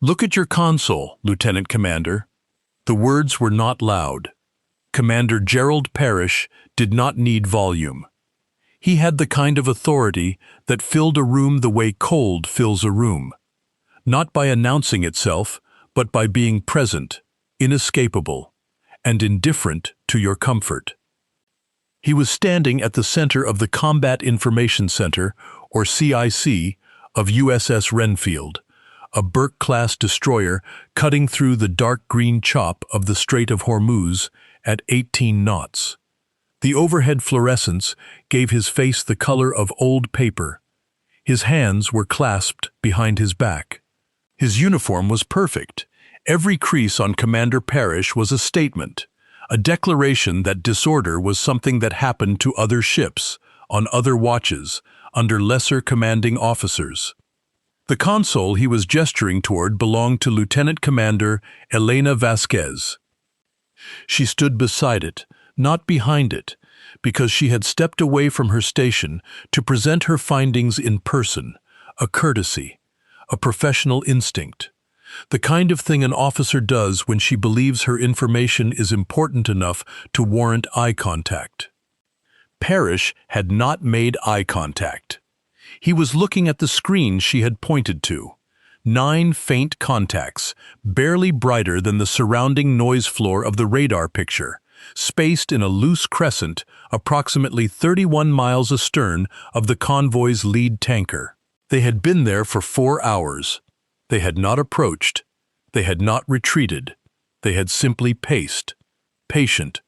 "Look at your console, Lieutenant Commander." The words were not loud. Commander Gerald Parrish did not need volume. He had the kind of authority that filled a room the way cold fills a room, not by announcing itself, but by being present, inescapable, and indifferent to your comfort. He was standing at the center of the Combat Information Center, or CIC, of USS Renfield, a Burke-class destroyer cutting through the dark green chop of the Strait of Hormuz at 18 knots. The overhead fluorescence gave his face the color of old paper. His hands were clasped behind his back. His uniform was perfect. Every crease on Commander Parrish was a statement, a declaration that disorder was something that happened to other ships, on other watches, under lesser commanding officers. The console he was gesturing toward belonged to Lieutenant Commander Elena Vasquez. She stood beside it, not behind it, because she had stepped away from her station to present her findings in person, a courtesy, a professional instinct, the kind of thing an officer does when she believes her information is important enough to warrant eye contact. Parrish had not made eye contact. He was looking at the screen she had pointed to. 9 faint contacts, barely brighter than the surrounding noise floor of the radar picture, spaced in a loose crescent approximately 31 miles astern of the convoy's lead tanker. They had been there for 4 hours. They had not approached. They had not retreated. They had simply paced, patient,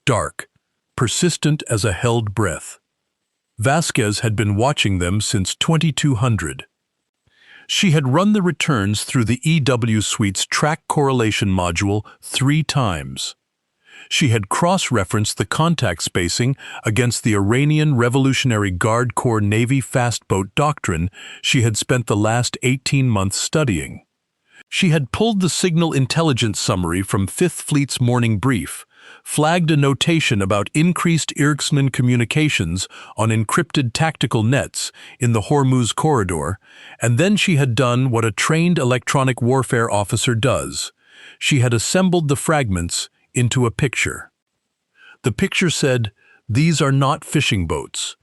dark, persistent as a held breath. Vasquez had been watching them since 2200. She had run the returns through the EW Suite's track correlation module 3 times. She had cross-referenced the contact spacing against the Iranian Revolutionary Guard Corps Navy fast boat doctrine she had spent the last 18 months studying. She had pulled the signal intelligence summary from Fifth Fleet's morning brief, flagged a notation about increased Erikson communications on encrypted tactical nets in the Hormuz corridor, and then she had done what a trained electronic warfare officer does. She had assembled the fragments into a picture. The picture said, "These are not fishing boats."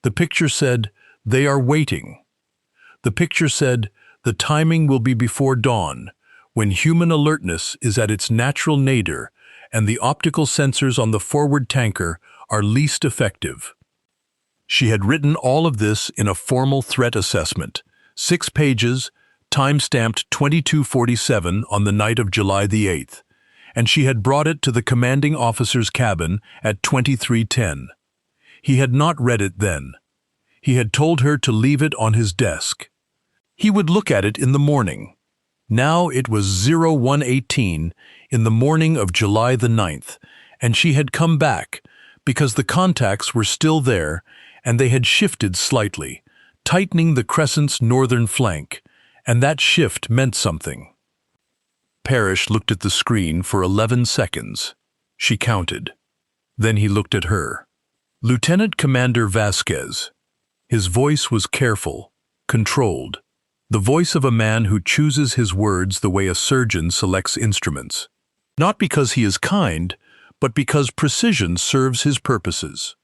The picture said, "They are waiting." The picture said, "The timing will be before dawn, when human alertness is at its natural nadir and the optical sensors on the forward tanker are least effective." She had written all of this in a formal threat assessment, 6 pages, time-stamped 2247 on the night of July the 8th, and she had brought it to the commanding officer's cabin at 2310. He had not read it then. He had told her to leave it on his desk. He would look at it in the morning. Now it was 0118 in the morning of July the 9th, and she had come back because the contacts were still there and they had shifted slightly, tightening the crescent's northern flank, and that shift meant something. Parrish looked at the screen for 11 seconds. She counted. Then he looked at her. Lieutenant Commander Vasquez. His voice was careful, controlled, the voice of a man who chooses his words the way a surgeon selects instruments. Not because he is kind, but because precision serves his purposes.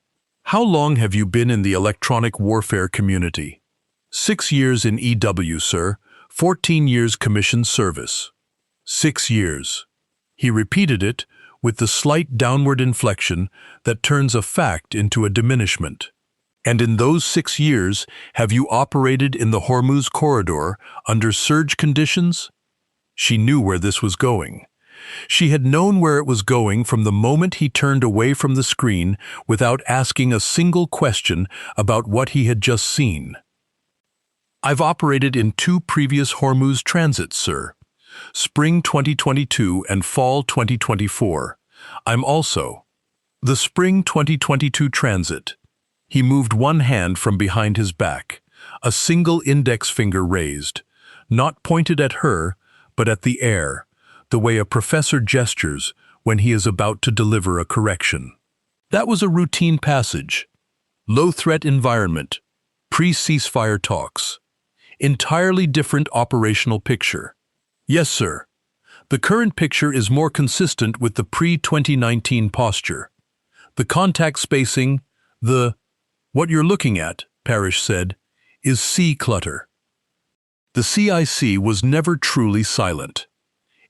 "How long have you been in the electronic warfare community?" 6 years in EW, sir. 14 years commissioned service." 6 years. He repeated it with the slight downward inflection that turns a fact into a diminishment. "And in those 6 years, have you operated in the Hormuz corridor under surge conditions?" She knew where this was going. She had known where it was going from the moment he turned away from the screen without asking a single question about what he had just seen. "I've operated in 2 previous Hormuz transits, sir. Spring 2022 and fall 2024. I'm also the spring 2022 transit." He moved one hand from behind his back, a single index finger raised, not pointed at her, but at the air, the way a professor gestures when he is about to deliver a correction. That was a routine passage. Low-threat environment, pre-ceasefire talks. Entirely different operational picture. Yes, sir. The current picture is more consistent with the pre-2019 posture. The contact spacing, what you're looking at, Parrish said, is C clutter. The CIC was never truly silent.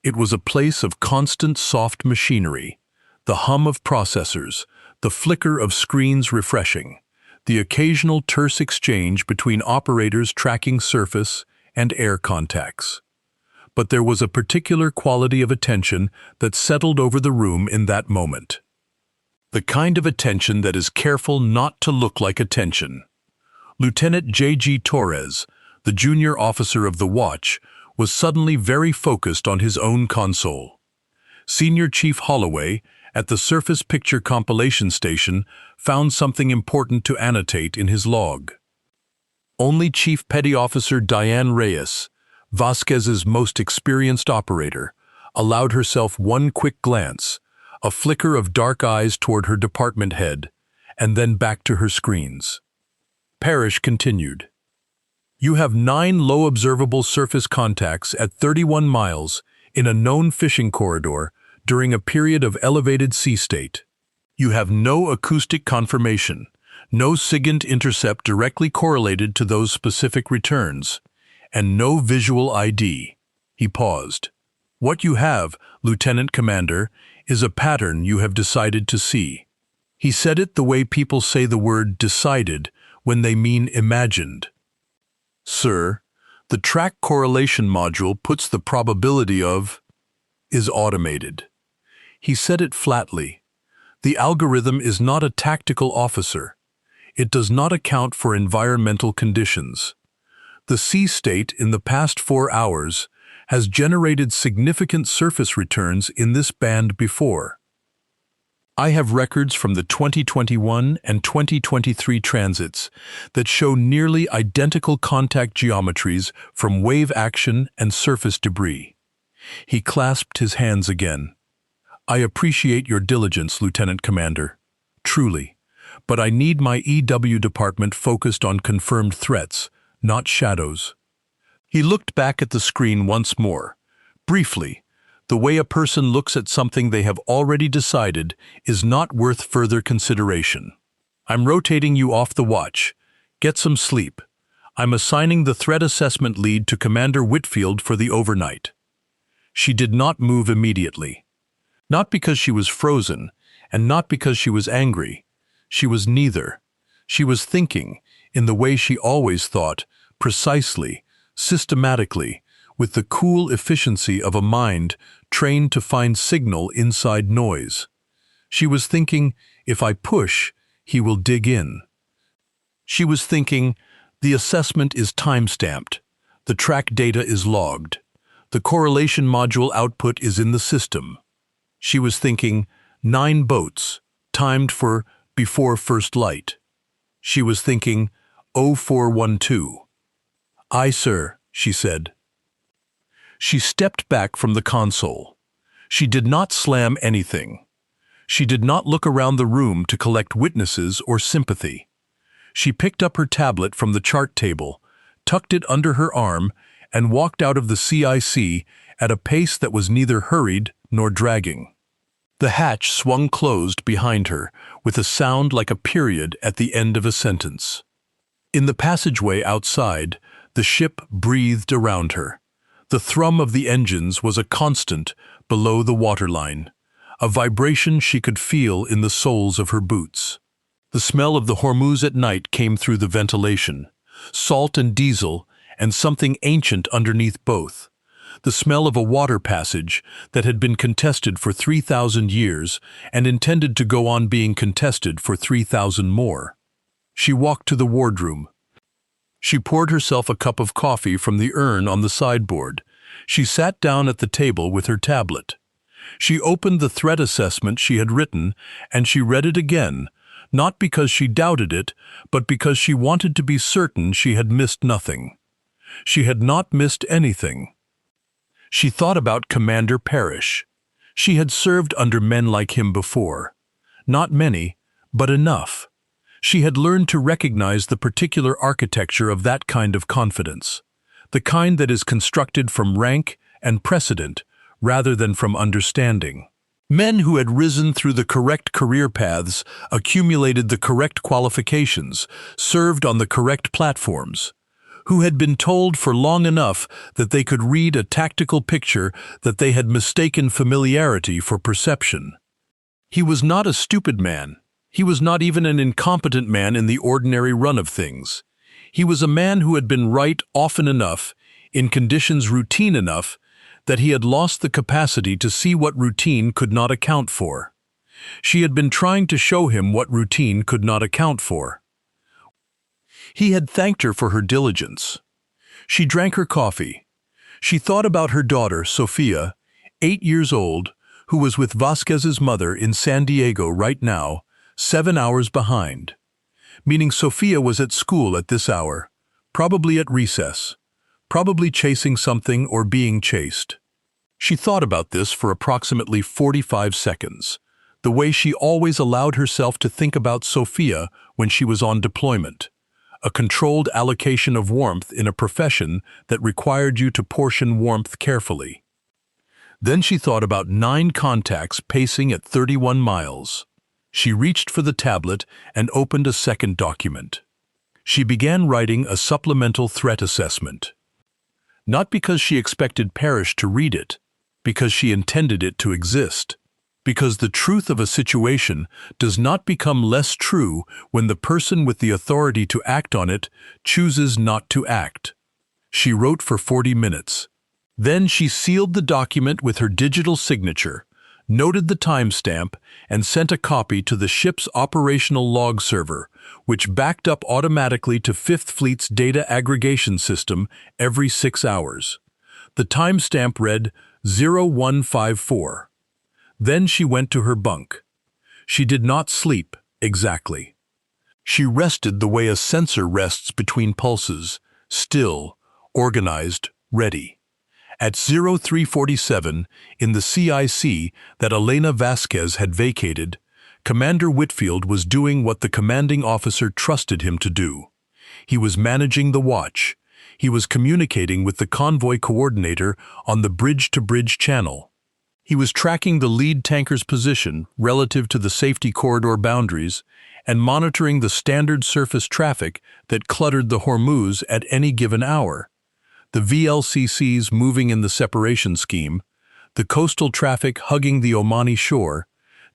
It was a place of constant soft machinery, the hum of processors, the flicker of screens refreshing, the occasional terse exchange between operators tracking surface and air contacts. But there was a particular quality of attention that settled over the room in that moment. The kind of attention that is careful not to look like attention. Lieutenant J.G. Torres, the junior officer of the watch, was suddenly very focused on his own console. Senior Chief Holloway, at the Surface Picture Compilation Station, found something important to annotate in his log. Only Chief Petty Officer Diane Reyes, Vasquez's most experienced operator, allowed herself one quick glance, a flicker of dark eyes toward her department head, and then back to her screens. Parrish continued. You have 9 low observable surface contacts at 31 miles in a known fishing corridor during a period of elevated sea state. You have no acoustic confirmation, no SIGINT intercept directly correlated to those specific returns, and no visual ID. He paused. What you have, Lieutenant Commander, is a pattern you have decided to see. He said it the way people say the word decided when they mean imagined. Sir, the track correlation module puts the probability of is automated. He said it flatly. The algorithm is not a tactical officer. It does not account for environmental conditions. The sea state in the past 4 hours has generated significant surface returns in this band before. I have records from the 2021 and 2023 transits that show nearly identical contact geometries from wave action and surface debris. He clasped his hands again. I appreciate your diligence, Lieutenant Commander. Truly. But I need my EW department focused on confirmed threats, not shadows. He looked back at the screen once more. Briefly, the way a person looks at something they have already decided is not worth further consideration. I'm rotating you off the watch. Get some sleep. I'm assigning the threat assessment lead to Commander Whitfield for the overnight. She did not move immediately. Not because she was frozen, and not because she was angry. She was neither. She was thinking, in the way she always thought, precisely, systematically, with the cool efficiency of a mind trained to find signal inside noise. She was thinking, if I push, he will dig in. She was thinking, the assessment is time-stamped. The track data is logged. The correlation module output is in the system. She was thinking, 9 boats, timed for before first light. She was thinking, 0412. Aye, sir, she said. She stepped back from the console. She did not slam anything. She did not look around the room to collect witnesses or sympathy. She picked up her tablet from the chart table, tucked it under her arm, and walked out of the CIC at a pace that was neither hurried nor dragging. The hatch swung closed behind her with a sound like a period at the end of a sentence. In the passageway outside, the ship breathed around her. The thrum of the engines was a constant below the waterline, a vibration she could feel in the soles of her boots. The smell of the Hormuz at night came through the ventilation, salt and diesel, and something ancient underneath both. The smell of a water passage that had been contested for 3,000 years and intended to go on being contested for 3,000 more. She walked to the wardroom. She poured herself a cup of coffee from the urn on the sideboard. She sat down at the table with her tablet. She opened the threat assessment she had written, and she read it again, not because she doubted it, but because she wanted to be certain she had missed nothing. She had not missed anything. She thought about Commander Parrish. She had served under men like him before. Not many, but enough. She had learned to recognize the particular architecture of that kind of confidence, the kind that is constructed from rank and precedent rather than from understanding. Men who had risen through the correct career paths, accumulated the correct qualifications, served on the correct platforms, who had been told for long enough that they could read a tactical picture that they had mistaken familiarity for perception. He was not a stupid man. He was not even an incompetent man in the ordinary run of things. He was a man who had been right often enough, in conditions routine enough, that he had lost the capacity to see what routine could not account for. She had been trying to show him what routine could not account for. He had thanked her for her diligence. She drank her coffee. She thought about her daughter, Sophia, 8 years old, who was with Vasquez's mother in San Diego right now, 7 hours behind. Meaning Sophia was at school at this hour, probably at recess, probably chasing something or being chased. She thought about this for approximately 45 seconds, the way she always allowed herself to think about Sophia when she was on deployment, a controlled allocation of warmth in a profession that required you to portion warmth carefully. Then she thought about 9 contacts pacing at 31 miles. She reached for the tablet and opened a second document. She began writing a supplemental threat assessment. Not because she expected Parrish to read it, because she intended it to exist. Because the truth of a situation does not become less true when the person with the authority to act on it chooses not to act. She wrote for 40 minutes. Then she sealed the document with her digital signature, noted the timestamp, and sent a copy to the ship's operational log server, which backed up automatically to Fifth Fleet's data aggregation system every 6 hours. The timestamp read 0154. Then she went to her bunk. She did not sleep, exactly. She rested the way a sensor rests between pulses, still, organized, ready. At 0347, in the CIC that Elena Vasquez had vacated, Commander Whitfield was doing what the commanding officer trusted him to do. He was managing the watch. He was communicating with the convoy coordinator on the bridge-to-bridge channel. He was tracking the lead tanker's position relative to the safety corridor boundaries and monitoring the standard surface traffic that cluttered the Hormuz at any given hour. The VLCCs moving in the separation scheme, the coastal traffic hugging the Omani shore,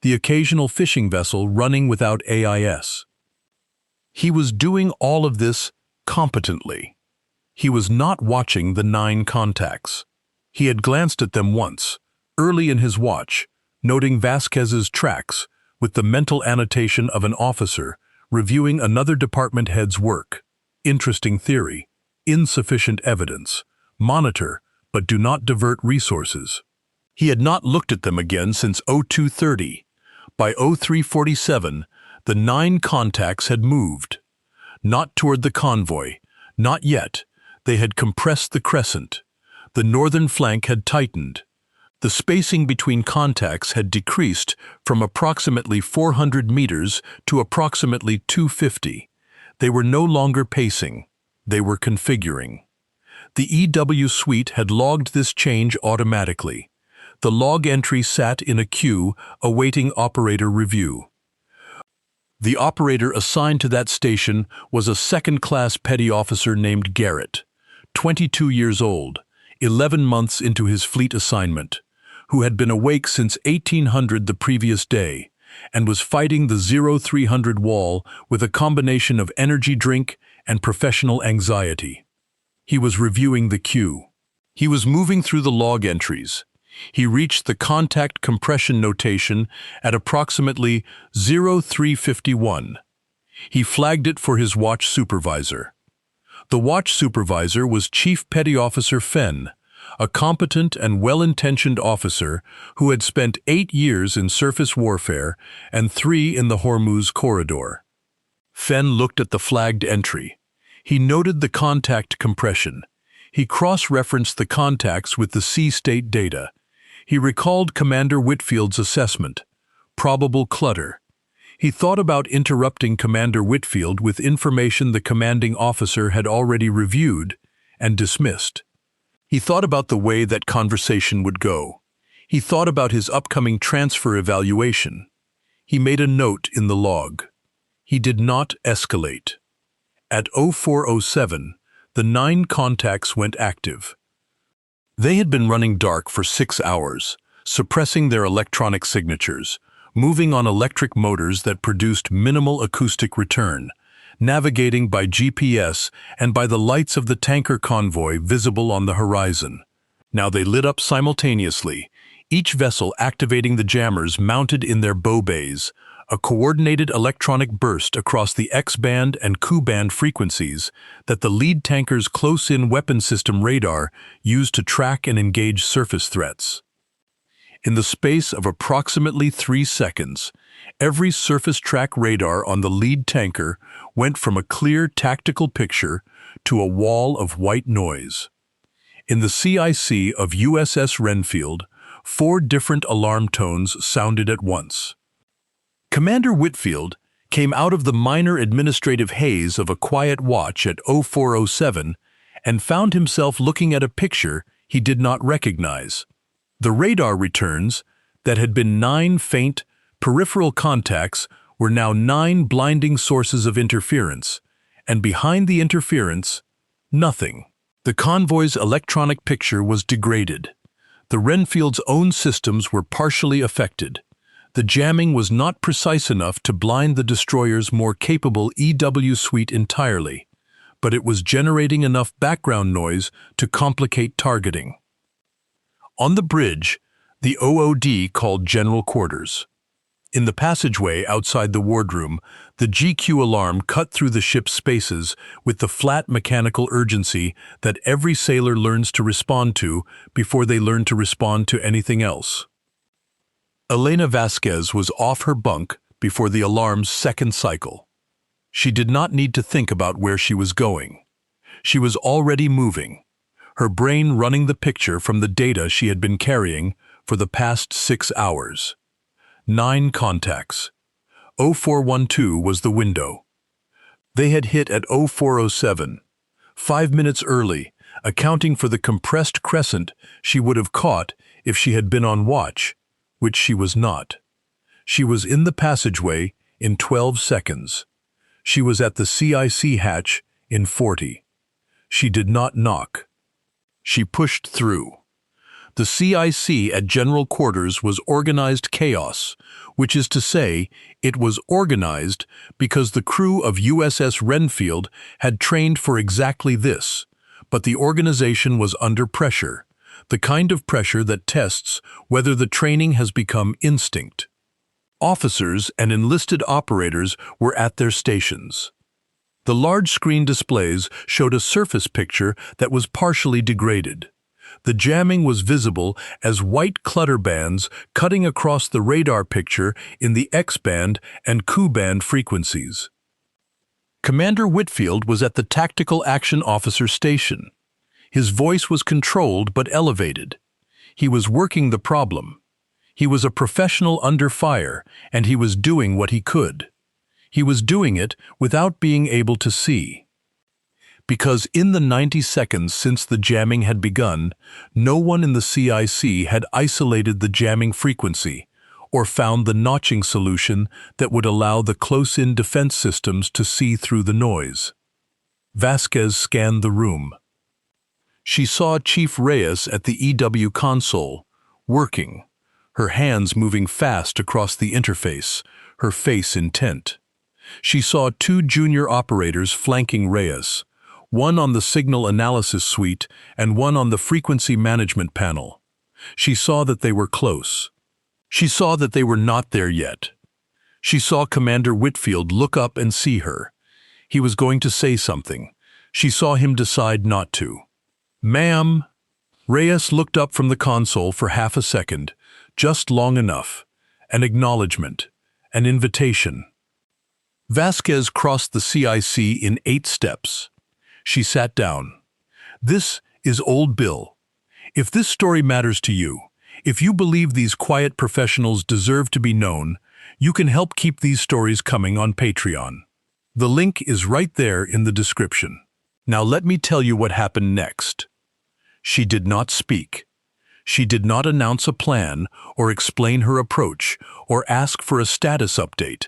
the occasional fishing vessel running without AIS. He was doing all of this competently. He was not watching the 9 contacts. He had glanced at them once, early in his watch, noting Vasquez's tracks with the mental annotation of an officer reviewing another department head's work. Interesting theory. Insufficient evidence. Monitor, but do not divert resources. He had not looked at them again since 0230. By 0347, the 9 contacts had moved. Not toward the convoy. Not yet. They had compressed the crescent. The northern flank had tightened. The spacing between contacts had decreased from approximately 400 meters to approximately 250. They were no longer pacing. They were configuring. The EW suite had logged this change automatically. The log entry sat in a queue awaiting operator review. The operator assigned to that station was a second-class petty officer named Garrett, 22 years old, 11 months into his fleet assignment, who had been awake since 1800 the previous day and was fighting the 0300 wall with a combination of energy drink and professional anxiety. He was reviewing the queue. He was moving through the log entries. He reached the contact compression notation at approximately 0351. He flagged it for his watch supervisor. The watch supervisor was Chief Petty Officer Fenn, a competent and well-intentioned officer who had spent 8 years in surface warfare and 3 in the Hormuz corridor. Fenn looked at the flagged entry. He noted the contact compression. He cross-referenced the contacts with the sea state data. He recalled Commander Whitfield's assessment. Probable clutter. He thought about interrupting Commander Whitfield with information the commanding officer had already reviewed and dismissed. He thought about the way that conversation would go. He thought about his upcoming transfer evaluation. He made a note in the log. He did not escalate. At 0407, the 9 contacts went active. They had been running dark for 6 hours, suppressing their electronic signatures, moving on electric motors that produced minimal acoustic return, navigating by GPS and by the lights of the tanker convoy visible on the horizon. Now they lit up simultaneously, each vessel activating the jammers mounted in their bow bays, a coordinated electronic burst across the X-band and Q-band frequencies that the lead tanker's close-in weapon system radar used to track and engage surface threats. In the space of approximately 3 seconds, every surface track radar on the lead tanker went from a clear tactical picture to a wall of white noise. In the CIC of USS Renfield, 4 different alarm tones sounded at once. Commander Whitfield came out of the minor administrative haze of a quiet watch at 0407 and found himself looking at a picture he did not recognize. The radar returns, that had been 9 faint, peripheral contacts, were now 9 blinding sources of interference, and behind the interference, nothing. The convoy's electronic picture was degraded. The Renfield's own systems were partially affected. The jamming was not precise enough to blind the destroyer's more capable EW suite entirely, but it was generating enough background noise to complicate targeting. On the bridge, the OOD called General Quarters. In the passageway outside the wardroom, the GQ alarm cut through the ship's spaces with the flat mechanical urgency that every sailor learns to respond to before they learn to respond to anything else. Elena Vasquez was off her bunk before the alarm's second cycle. She did not need to think about where she was going. She was already moving, her brain running the picture from the data she had been carrying for the past 6 hours. 9 contacts. 0412 was the window. They had hit at 0407, 5 minutes early, accounting for the compressed crescent she would have caught if she had been on watch, which she was not. She was in the passageway in 12 seconds. She was at the CIC hatch in 40. She did not knock. She pushed through. The CIC at General Quarters was organized chaos, which is to say, it was organized because the crew of USS Renfield had trained for exactly this, but the organization was under pressure, the kind of pressure that tests whether the training has become instinct. Officers and enlisted operators were at their stations. The large screen displays showed a surface picture that was partially degraded. The jamming was visible as white clutter bands cutting across the radar picture in the X-band and Q-band frequencies. Commander Whitfield was at the Tactical Action Officer station. His voice was controlled but elevated. He was working the problem. He was a professional under fire, and he was doing what he could. He was doing it without being able to see. Because in the 90 seconds since the jamming had begun, no one in the CIC had isolated the jamming frequency or found the notching solution that would allow the close-in defense systems to see through the noise. Vasquez scanned the room. She saw Chief Reyes at the EW console, working, her hands moving fast across the interface, her face intent. She saw 2 junior operators flanking Reyes, one on the signal analysis suite and one on the frequency management panel. She saw that they were close. She saw that they were not there yet. She saw Commander Whitfield look up and see her. He was going to say something. She saw him decide not to. "Ma'am." Reyes looked up from the console for half a second, just long enough. An acknowledgement, an invitation. Vasquez crossed the CIC in 8 steps. She sat down. "This is Old Bill. If this story matters to you, if you believe these quiet professionals deserve to be known, you can help keep these stories coming on Patreon. The link is right there in the description. Now let me tell you what happened next." She did not speak. She did not announce a plan or explain her approach or ask for a status update.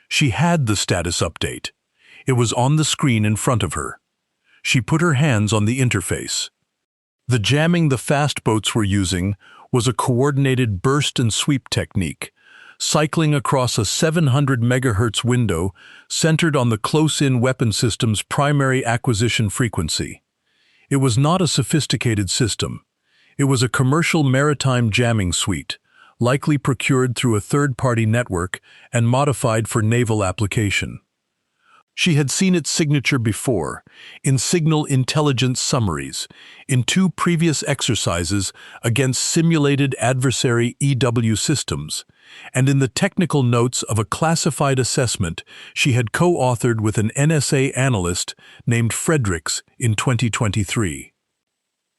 She had the status update. It was on the screen in front of her. She put her hands on the interface. The jamming the fast boats were using was a coordinated burst and sweep technique, cycling across a 700 MHz window centered on the close-in weapon system's primary acquisition frequency. It was not a sophisticated system. It was a commercial maritime jamming suite, likely procured through a third-party network and modified for naval application. She had seen its signature before, in signal intelligence summaries, in 2 previous exercises against simulated adversary EW systems, and in the technical notes of a classified assessment she had co-authored with an NSA analyst named Fredericks in 2023.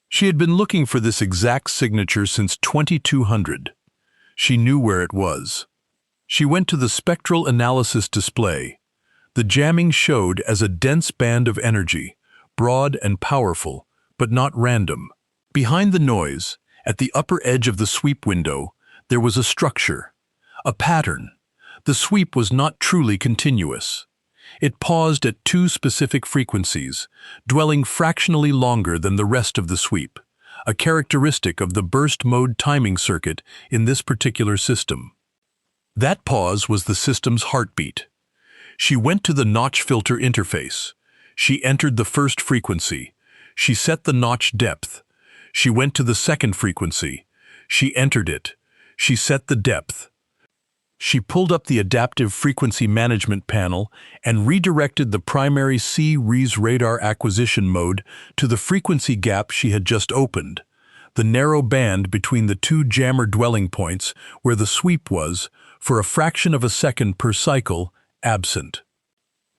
She had been looking for this exact signature since 2200. She knew where it was. She went to the spectral analysis display. The jamming showed as a dense band of energy, broad and powerful, but not random. Behind the noise, at the upper edge of the sweep window, there was a structure, a pattern. The sweep was not truly continuous. It paused at 2 specific frequencies, dwelling fractionally longer than the rest of the sweep, a characteristic of the burst mode timing circuit in this particular system. That pause was the system's heartbeat. She went to the notch filter interface. She entered the first frequency. She set the notch depth. She went to the second frequency. She entered it. She set the depth. She pulled up the adaptive frequency management panel and redirected the primary C-RES radar acquisition mode to the frequency gap she had just opened, the narrow band between the 2 jammer dwelling points where the sweep was, for a fraction of a second per cycle, absent.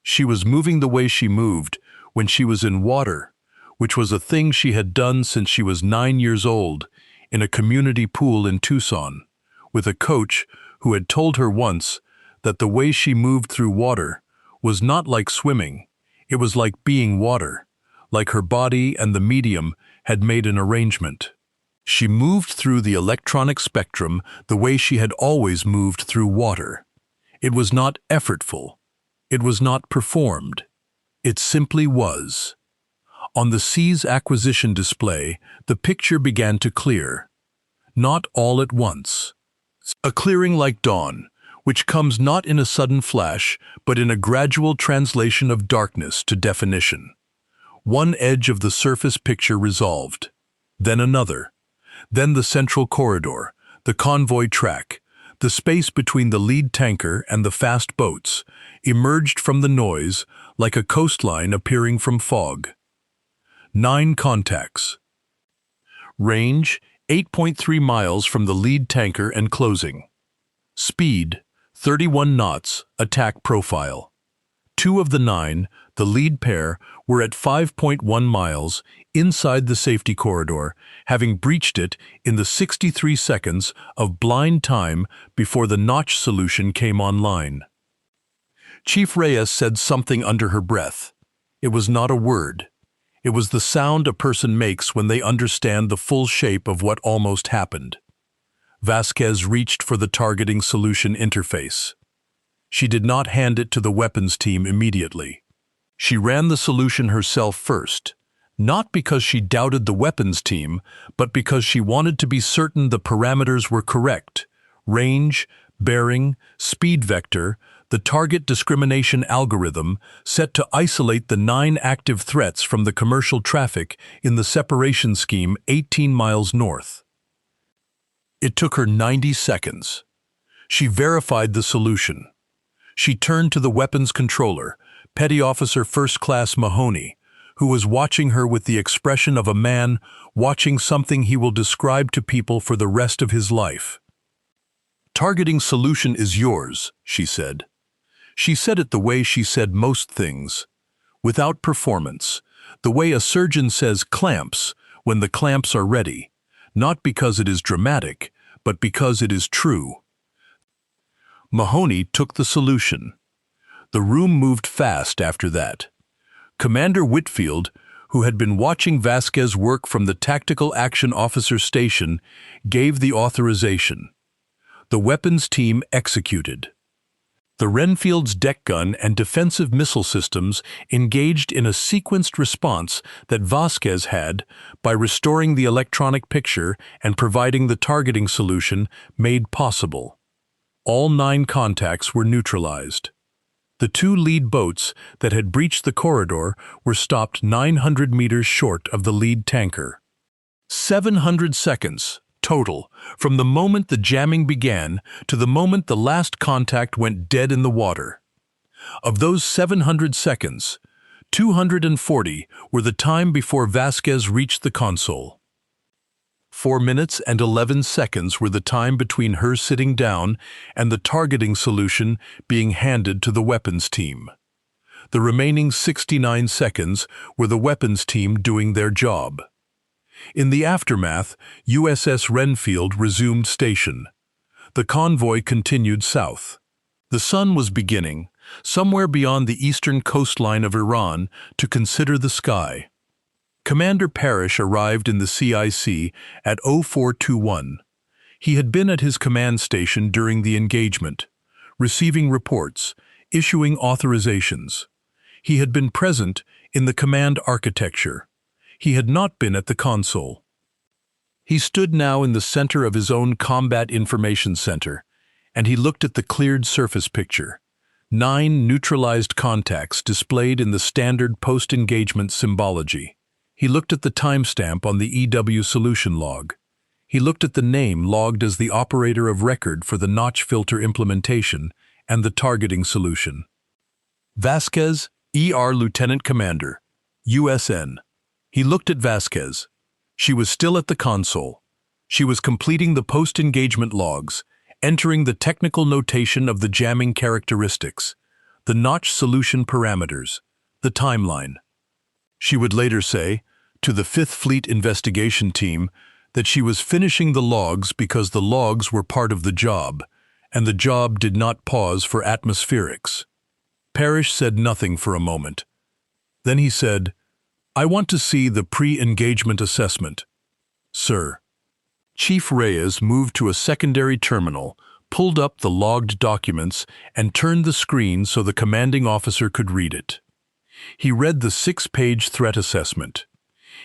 She was moving the way she moved when she was in water, which was a thing she had done since she was 9 years old, in a community pool in Tucson, with a coach who had told her once that the way she moved through water was not like swimming, it was like being water, like her body and the medium had made an arrangement. She moved through the electronic spectrum the way she had always moved through water. It was not effortful. It was not performed. It simply was. On the C's acquisition display, the picture began to clear. Not all at once. A clearing like dawn, which comes not in a sudden flash, but in a gradual translation of darkness to definition. One edge of the surface picture resolved. Then another. Then the central corridor, the convoy track, the space between the lead tanker and the fast boats, emerged from the noise like a coastline appearing from fog. 9 contacts. Range, 8.3 miles from the lead tanker and closing. Speed, 31 knots, attack profile. 2 of the 9, the lead pair, were at 5.1 miles inside the safety corridor, having breached it in the 63 seconds of blind time before the notch solution came online. Chief Reyes said something under her breath. It was not a word. It was the sound a person makes when they understand the full shape of what almost happened. Vasquez reached for the targeting solution interface. She did not hand it to the weapons team immediately. She ran the solution herself first, not because she doubted the weapons team, but because she wanted to be certain the parameters were correct: range, bearing, speed vector, the target discrimination algorithm set to isolate the 9 active threats from the commercial traffic in the separation scheme 18 miles north. It took her 90 seconds. She verified the solution. She turned to the weapons controller, Petty Officer First Class Mahoney, who was watching her with the expression of a man watching something he will describe to people for the rest of his life. "Targeting solution is yours," she said. She said it the way she said most things, without performance, the way a surgeon says clamps when the clamps are ready, not because it is dramatic, but because it is true. Mahoney took the solution. The room moved fast after that. Commander Whitfield, who had been watching Vasquez work from the Tactical Action Officer Station, gave the authorization. The weapons team executed. The Renfield's deck gun and defensive missile systems engaged in a sequenced response that Vasquez had, by restoring the electronic picture and providing the targeting solution, made possible. All 9 contacts were neutralized. The 2 lead boats that had breached the corridor were stopped 900 meters short of the lead tanker. 700 seconds total, from the moment the jamming began to the moment the last contact went dead in the water. Of those 700 seconds, 240 were the time before Vasquez reached the console. 4 minutes and 11 seconds were the time between her sitting down and the targeting solution being handed to the weapons team. The remaining 69 seconds were the weapons team doing their job. In the aftermath, USS Renfield resumed station. The convoy continued south. The sun was beginning, somewhere beyond the eastern coastline of Iran, to consider the sky. Commander Parrish arrived in the CIC at 0421. He had been at his command station during the engagement, receiving reports, issuing authorizations. He had been present in the command architecture. He had not been at the console. He stood now in the center of his own Combat Information Center, and he looked at the cleared surface picture. 9 neutralized contacts displayed in the standard post-engagement symbology. He looked at the timestamp on the EW solution log. He looked at the name logged as the operator of record for the notch filter implementation and the targeting solution. Vasquez, ER Lieutenant Commander, USN. He looked at Vasquez. She was still at the console. She was completing the post-engagement logs, entering the technical notation of the jamming characteristics, the notch solution parameters, the timeline. She would later say, to the 5th Fleet investigation team, that she was finishing the logs because the logs were part of the job, and the job did not pause for atmospherics. Parrish said nothing for a moment. Then he said, "I want to see the pre-engagement assessment." "Sir." Chief Reyes moved to a secondary terminal, pulled up the logged documents, and turned the screen so the commanding officer could read it. He read the 6-page threat assessment.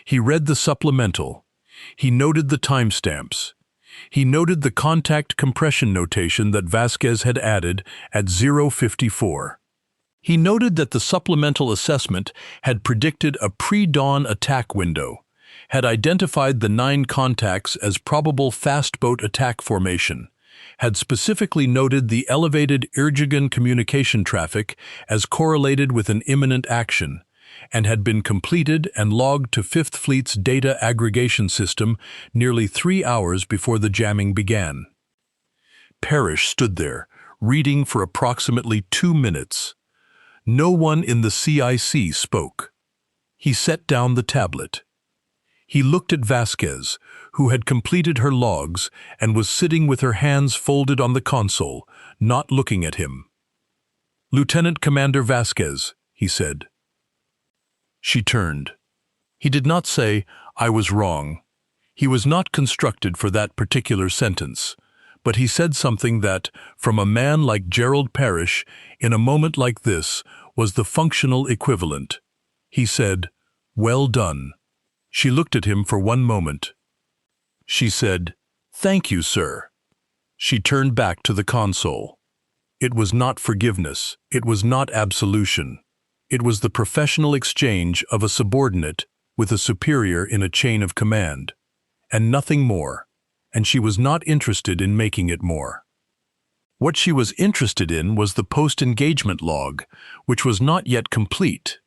He read the supplemental. He noted the timestamps. He noted the contact compression notation that Vasquez had added at 054. He noted that the supplemental assessment had predicted a pre-dawn attack window, had identified the 9 contacts as probable fast boat attack formation, had specifically noted the elevated Irjigan communication traffic as correlated with an imminent action, and had been completed and logged to 5th Fleet's data aggregation system nearly 3 hours before the jamming began. Parrish stood there, reading for approximately 2 minutes. No one in the CIC spoke. He set down the tablet. He looked at Vasquez, who had completed her logs and was sitting with her hands folded on the console, not looking at him. "Lieutenant Commander Vasquez," he said. She turned. He did not say, "I was wrong." He was not constructed for that particular sentence, but he said something that, from a man like Gerald Parrish, in a moment like this, was the functional equivalent. He said, "Well done." She looked at him for one moment. She said, "Thank you, sir." She turned back to the console. It was not forgiveness. It was not absolution. It was the professional exchange of a subordinate with a superior in a chain of command, and nothing more, and she was not interested in making it more. What she was interested in was the post-engagement log, which was not yet complete,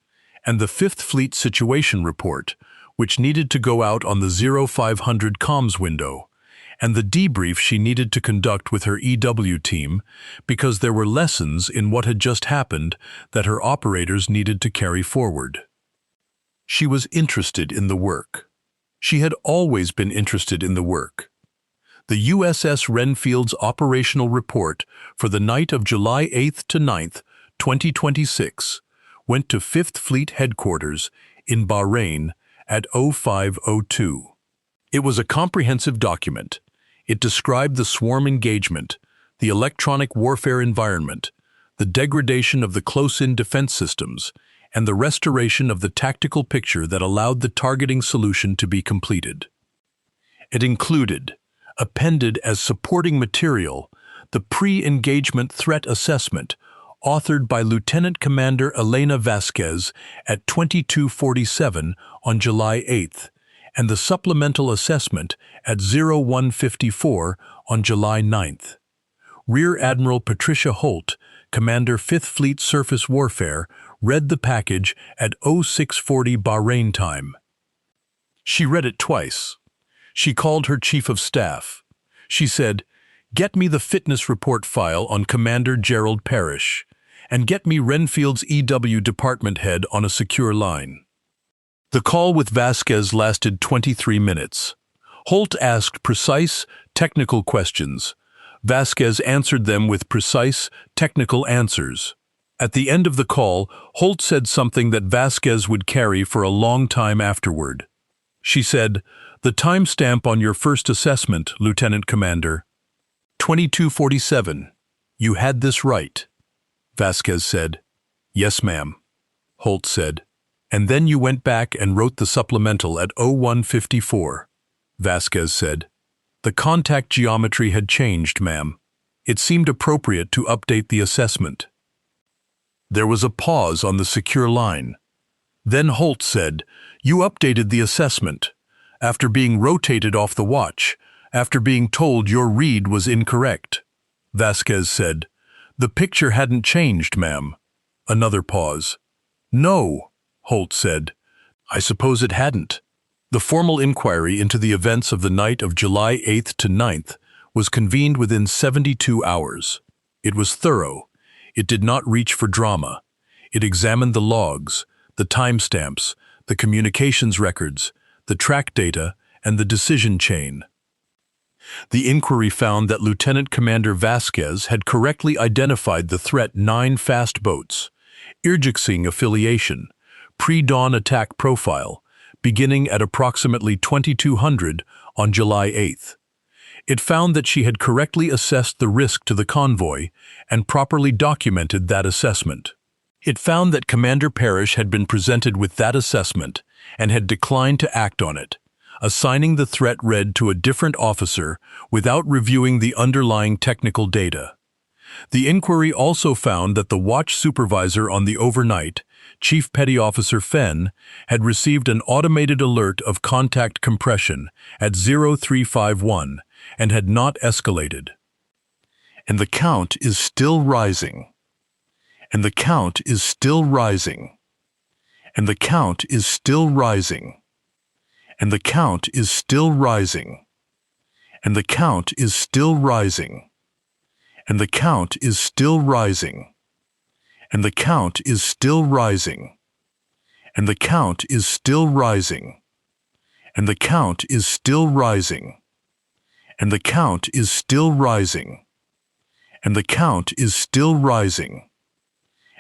and the 5th Fleet situation report, which needed to go out on the 0500 comms window, and the debrief she needed to conduct with her EW team, because there were lessons in what had just happened that her operators needed to carry forward. She was interested in the work. She had always been interested in the work. The USS Renfield's operational report for the night of July 8th to 9th, 2026, went to 5th Fleet Headquarters in Bahrain at 05:02. It was a comprehensive document. It described the swarm engagement, the electronic warfare environment, the degradation of the close-in defense systems, and the restoration of the tactical picture that allowed the targeting solution to be completed. It included, appended as supporting material, the pre-engagement threat assessment, authored by Lieutenant Commander Elena Vasquez at 22:47 on July 8th, and the supplemental assessment at 01:54 on July 9th. Rear Admiral Patricia Holt, Commander 5th Fleet Surface Warfare, read the package at 06:40 Bahrain time. She read it twice. She called her Chief of Staff. She said, "Get me the fitness report file on Commander Gerald Parrish, and get me Renfield's EW department head on a secure line." The call with Vasquez lasted 23 minutes. Holt asked precise, technical questions. Vasquez answered them with precise, technical answers. At the end of the call, Holt said something that Vasquez would carry for a long time afterward. She said, "The timestamp on your first assessment, Lieutenant Commander. 22:47. You had this right." Vasquez said, "Yes, ma'am." Holt said, "And then you went back and wrote the supplemental at 01:54. Vasquez said, "The contact geometry had changed, ma'am. It seemed appropriate to update the assessment." There was a pause on the secure line. Then Holt said, "You updated the assessment, after being rotated off the watch, after being told your read was incorrect." Vasquez said, "The picture hadn't changed, ma'am." Another pause. "No," Holt said, "I suppose it hadn't." The formal inquiry into the events of the night of July 8th to 9th was convened within 72 hours. It was thorough. It did not reach for drama. It examined the logs, the timestamps, the communications records, the track data, and the decision chain. The inquiry found that Lieutenant Commander Vasquez had correctly identified the threat 9 fast boats, Irgixing affiliation, pre-dawn attack profile, beginning at approximately 2200 on July 8th. It found that she had correctly assessed the risk to the convoy and properly documented that assessment. It found that Commander Parrish had been presented with that assessment and had declined to act on it, assigning the threat read to a different officer without reviewing the underlying technical data. The inquiry also found that the watch supervisor on the overnight, Chief Petty Officer Fenn, had received an automated alert of contact compression at 0351 and had not escalated. And the count is still rising. And the count is still rising. And the count is still rising. And the count is still rising. And the count is still rising. And the count is still rising. And the count is still rising. And the count is still rising. And the count is still rising. And the count is still rising. And the count is still rising.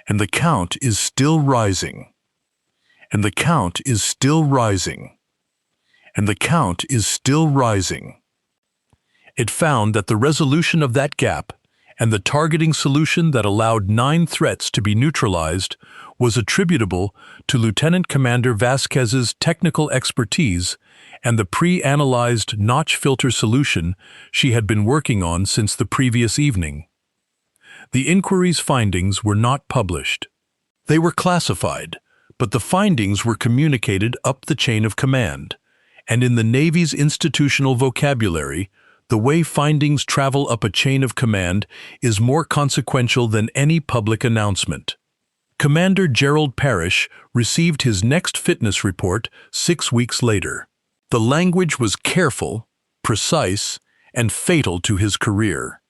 And the count is still rising. And the count is still rising. And the count is still rising. It found that the resolution of that gap and the targeting solution that allowed 9 threats to be neutralized was attributable to Lieutenant Commander Vasquez's technical expertise and the pre-analyzed notch filter solution she had been working on since the previous evening. The inquiry's findings were not published. They were classified, but the findings were communicated up the chain of command, and in the Navy's institutional vocabulary, the way findings travel up a chain of command is more consequential than any public announcement. Commander Gerald Parrish received his next fitness report 6 weeks later. The language was careful, precise, and fatal to his career.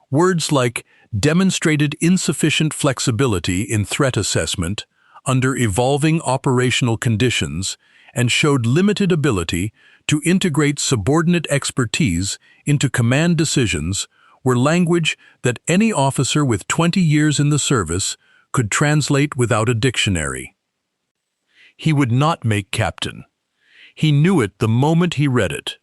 Words like demonstrated insufficient flexibility in threat assessment under evolving operational conditions and showed limited ability to integrate subordinate expertise into command decisions were language that any officer with 20 years in the service could translate without a dictionary. He would not make captain. He knew it the moment he read it.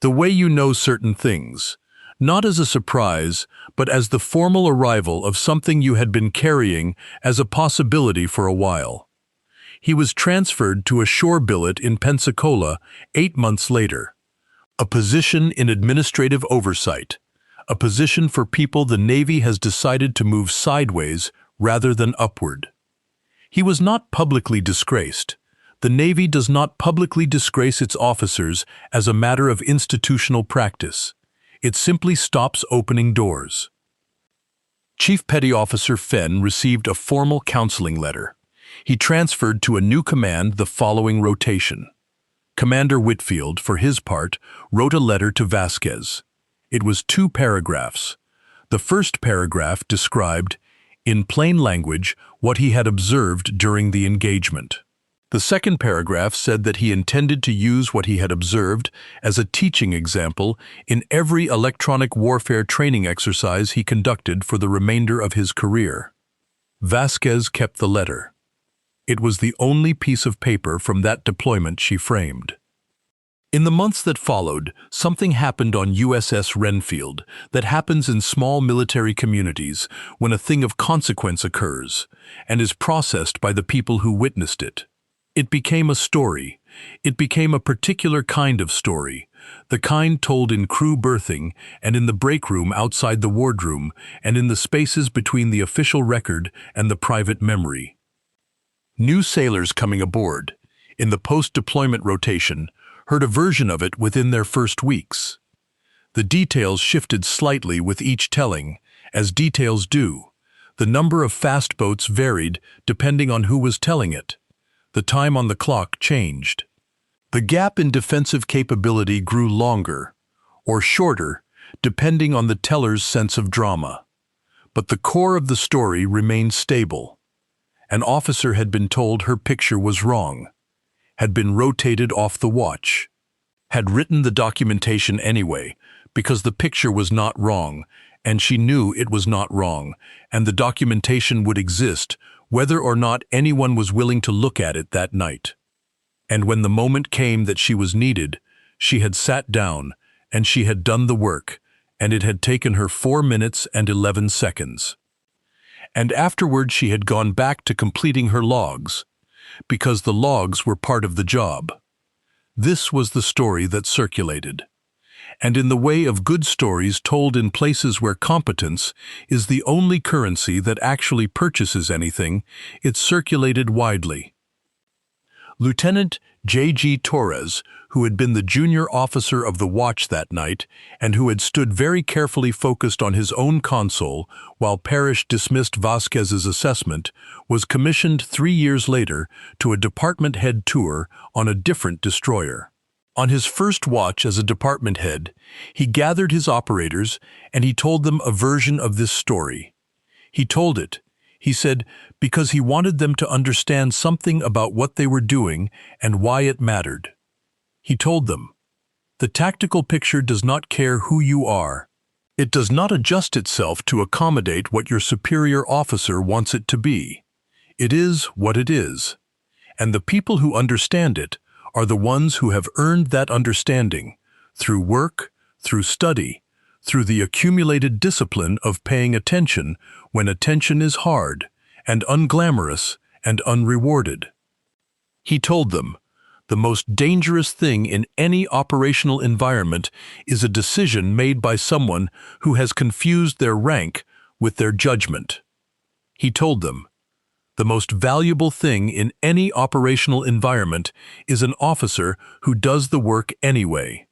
The way you know certain things, not as a surprise, but as the formal arrival of something you had been carrying as a possibility for a while. He was transferred to a shore billet in Pensacola 8 months later. A position in administrative oversight, a position for people the Navy has decided to move sideways rather than upward. He was not publicly disgraced. The Navy does not publicly disgrace its officers as a matter of institutional practice. It simply stops opening doors. Chief Petty Officer Fenn received a formal counseling letter. He transferred to a new command the following rotation. Commander Whitfield, for his part, wrote a letter to Vasquez. It was 2 paragraphs. The first paragraph described, in plain language, what he had observed during the engagement. The second paragraph said that he intended to use what he had observed as a teaching example in every electronic warfare training exercise he conducted for the remainder of his career. Vasquez kept the letter. It was the only piece of paper from that deployment she framed. In the months that followed, something happened on USS Renfield that happens in small military communities when a thing of consequence occurs and is processed by the people who witnessed it. It became a story. It became a particular kind of story, the kind told in crew berthing and in the break room outside the wardroom and in the spaces between the official record and the private memory. New sailors coming aboard, in the post-deployment rotation, heard a version of it within their first weeks. The details shifted slightly with each telling, as details do. The number of fast boats varied depending on who was telling it. The time on the clock changed. The gap in defensive capability grew longer, or shorter, depending on the teller's sense of drama. But the core of the story remained stable. An officer had been told her picture was wrong, had been rotated off the watch, had written the documentation anyway, because the picture was not wrong, and she knew it was not wrong, and the documentation would exist whether or not anyone was willing to look at it that night. And when the moment came that she was needed, she had sat down, and she had done the work, and it had taken her 4 minutes and 11 seconds. And afterward she had gone back to completing her logs, because the logs were part of the job. This was the story that circulated. And in the way of good stories told in places where competence is the only currency that actually purchases anything, it circulated widely. Lieutenant J.G. Torres, who had been the junior officer of the watch that night and who had stood very carefully focused on his own console while Parrish dismissed Vasquez's assessment, was commissioned 3 years later to a department head tour on a different destroyer. On his first watch as a department head, he gathered his operators and he told them a version of this story. He told it, he said, because he wanted them to understand something about what they were doing and why it mattered. He told them, the tactical picture does not care who you are. It does not adjust itself to accommodate what your superior officer wants it to be. It is what it is. And the people who understand it are the ones who have earned that understanding through work, through study, through the accumulated discipline of paying attention when attention is hard and unglamorous and unrewarded. He told them, the most dangerous thing in any operational environment is a decision made by someone who has confused their rank with their judgment. He told them, the most valuable thing in any operational environment is an officer who does the work anyway.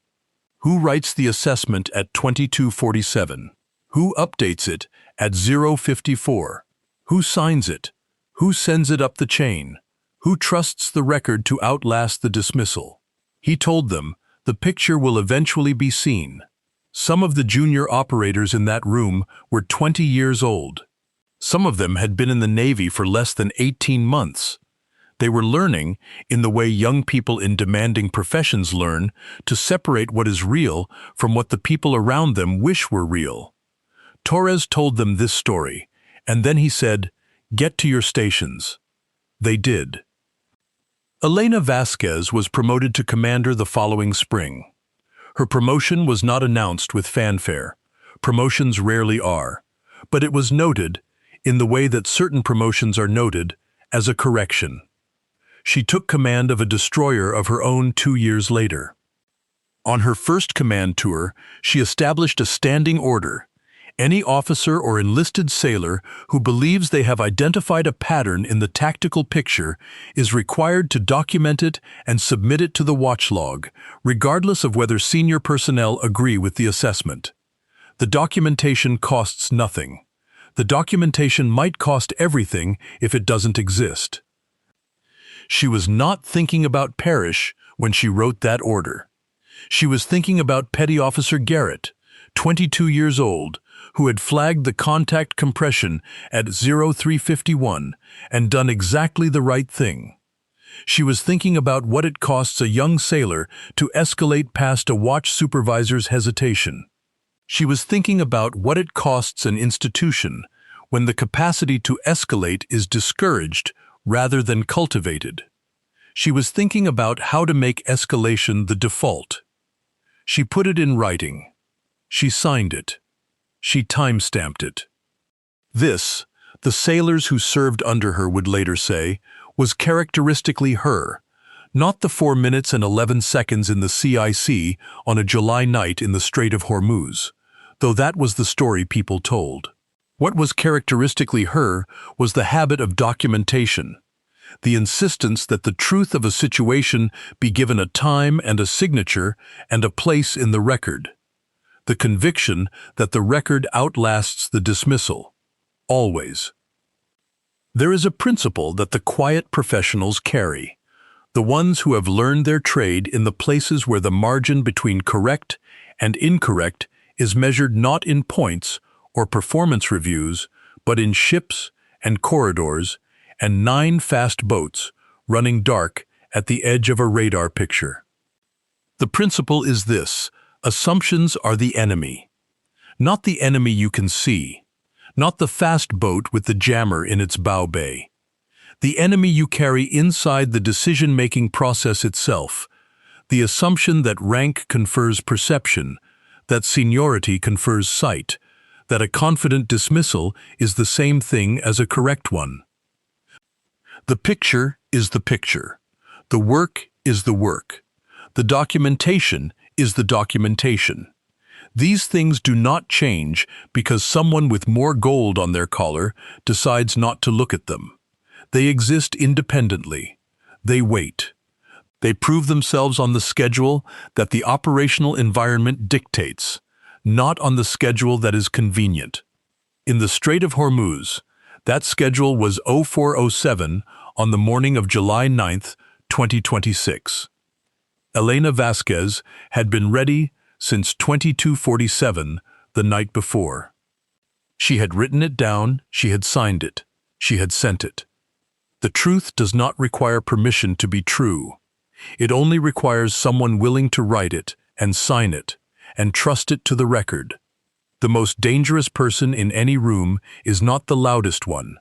Who writes the assessment at 2247? Who updates it at 054? Who signs it? Who sends it up the chain? Who trusts the record to outlast the dismissal? He told them, the picture will eventually be seen. Some of the junior operators in that room were 20 years old. Some of them had been in the Navy for less than 18 months. They were learning, in the way young people in demanding professions learn, to separate what is real from what the people around them wish were real. Torres told them this story, and then he said, get to your stations. They did. Elena Vasquez was promoted to commander the following spring. Her promotion was not announced with fanfare. Promotions rarely are. But it was noted, in the way that certain promotions are noted, as a correction. She took command of a destroyer of her own 2 years later. On her first command tour, she established a standing order. Any officer or enlisted sailor who believes they have identified a pattern in the tactical picture is required to document it and submit it to the watch log, regardless of whether senior personnel agree with the assessment. The documentation costs nothing. The documentation might cost everything if it doesn't exist. She was not thinking about Parrish when she wrote that order. She was thinking about Petty Officer Garrett, 22 years old, who had flagged the contact compression at 0351 and done exactly the right thing. She was thinking about what it costs a young sailor to escalate past a watch supervisor's hesitation. She was thinking about what it costs an institution when the capacity to escalate is discouraged rather than cultivated. She was thinking about how to make escalation the default. She put it in writing. She signed it. She time-stamped it. This, the sailors who served under her would later say, was characteristically her, not the 4 minutes and 11 seconds in the CIC on a July night in the Strait of Hormuz, though that was the story people told. What was characteristically her was the habit of documentation, the insistence that the truth of a situation be given a time and a signature and a place in the record, the conviction that the record outlasts the dismissal, always. There is a principle that the quiet professionals carry, the ones who have learned their trade in the places where the margin between correct and incorrect is measured not in points or performance reviews, but in ships and corridors and 9 fast boats running dark at the edge of a radar picture. The principle is this: assumptions are the enemy. Not the enemy you can see, not the fast boat with the jammer in its bow bay. The enemy you carry inside the decision-making process itself, the assumption that rank confers perception, that seniority confers sight, that a confident dismissal is the same thing as a correct one. The picture is the picture. The work is the work. The documentation is the documentation. These things do not change because someone with more gold on their collar decides not to look at them. They exist independently. They wait. They prove themselves on the schedule that the operational environment dictates, not on the schedule that is convenient. In the Strait of Hormuz, that schedule was 0407 on the morning of July 9, 2026. Elena Vasquez had been ready since 2247, the night before. She had written it down, she had signed it, she had sent it. The truth does not require permission to be true. It only requires someone willing to write it and sign it and trust it to the record. The most dangerous person in any room is not the loudest one.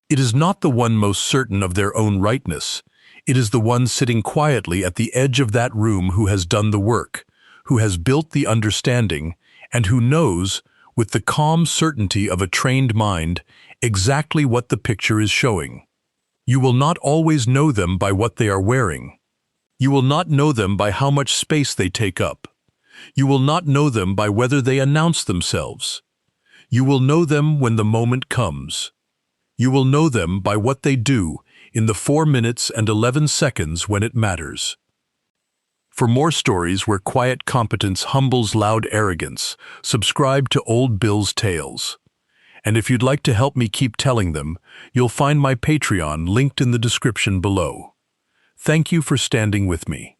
It is not the one most certain of their own rightness. It is the one sitting quietly at the edge of that room who has done the work, who has built the understanding, and who knows, with the calm certainty of a trained mind, exactly what the picture is showing. You will not always know them by what they are wearing. You will not know them by how much space they take up. You will not know them by whether they announce themselves. You will know them when the moment comes. You will know them by what they do in the 4 minutes and 11 seconds when it matters. For more stories where quiet competence humbles loud arrogance, subscribe to Old Bill's Tales. And if you'd like to help me keep telling them, you'll find my Patreon linked in the description below. Thank you for standing with me.